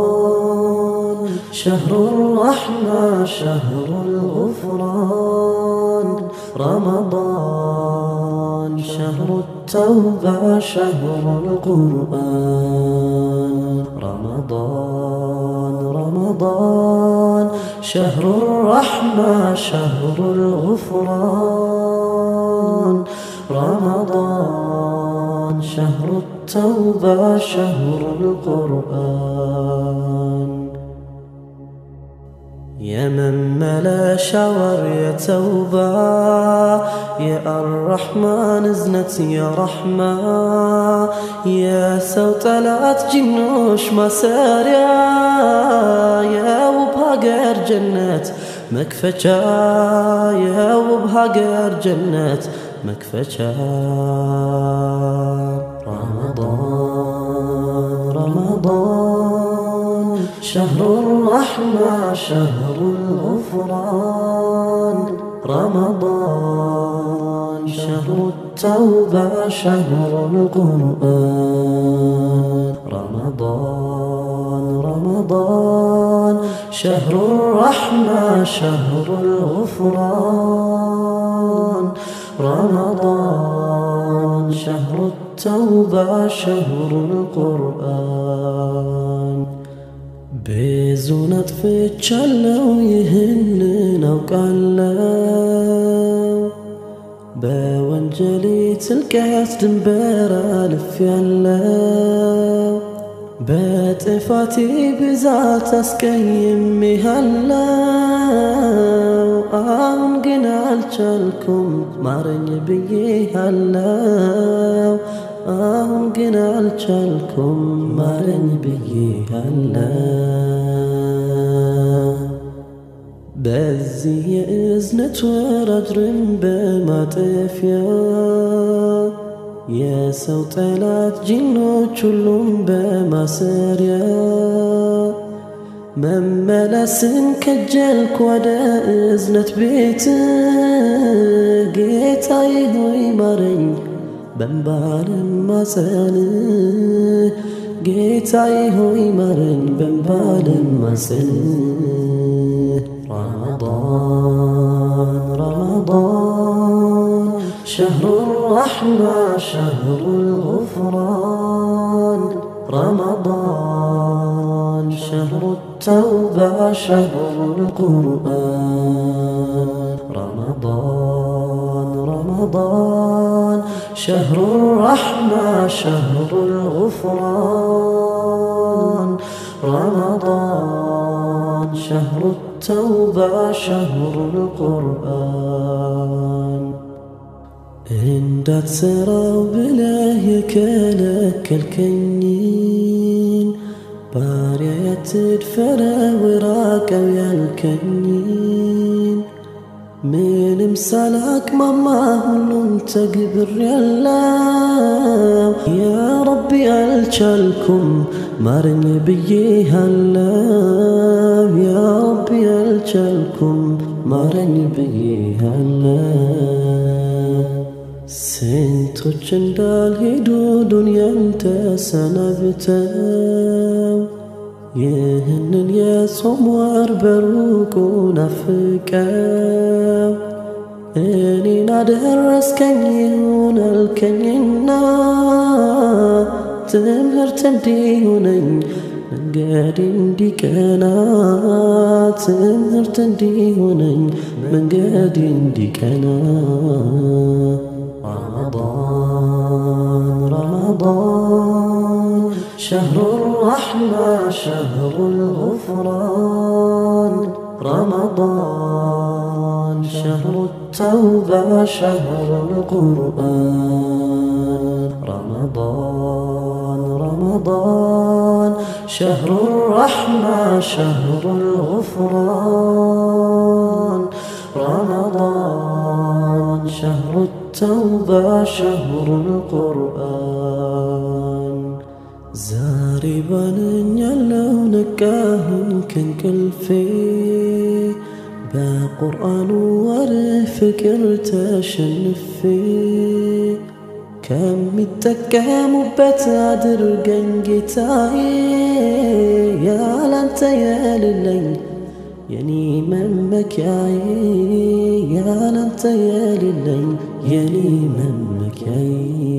رمضان شهر الرحمة شهر الغفران رمضان شهر التوبة شهر القرآن رمضان شهر الرحمة شهر الغفران رمضان شهر التوبة شهر القرآن يا من ملا شاور يا توبة يا الرحمن ازنت يا رحمة يا سوطلات جنوش مساريا يا وبهاجر جنة مكفجا يا وبهاجر جنة مكفجا رمضان شهر الرحمة شهر الغفران رمضان شهر التوبة شهر القرآن رمضان شهر الرحمة شهر الغفران رمضان شهر التوبة شهر القرآن بزونت فتشالو يهنن أوقالو بوانجلي تلقاس دنبر ألفيالو بتفاتي بزات أسكيمي هلاو أهون قنال شالكم مارن بيه هلاو أهون قنال شالكم مارن بيه هلاو بزي إذنت ورجرم بمطفيا يا سوطلات جنوش ሁሉም በማሰሪያ መመለስን ከጀልኩ ወደ እዝነት ቤት ጌታዬ ሆይ ማረኝ በእንባ ልማጸን ጌታዬ ሆይ ማረኝ በእንባ ልማጸን رمضان شهر الرحمة شهر الغفران رمضان شهر التوبة شهر القرآن رمضان شهر الرحمة شهر الغفران رمضان شهر التوبة شهر القرآن እንዳትሰራው ብለህ የከለከልከኝን ባሪያ አትድፈረው ራቀው ያልከኝን ምንም ሳላቅማማ ሁሉን ተግብሬያለሁ ያ ረቢ አልቻልኩም ማረኝ ብዬሃለሁ ያ ረቢ አልቻልኩም ማረኝ ብዬሃለሁ ስንቶች እንዳልሄዱ ዱንያን ተሰናብተው ይህንን የጾም ወር በሩቁ ናፍቀው እኔን አደረስከኝ ይሁን አልከኝና ትምህርት እንዲሆነኝ መንገድ እንዲቀና ትምህርት እንዲሆነኝ መንገድ እንዲቀና رمضان شهر الرحمة شهر الغفران رمضان شهر التوبة شهر القرآن رمضان شهر الرحمة شهر الغفران رمضان شهر التوبة شهر القرآن زاربان يلونك كنكلفي بقرآن ورفكر تشنفي كم التكام بتادر جنجتاي يا لنت يا للي يني ممك يا لنت يا للي يني ممك يا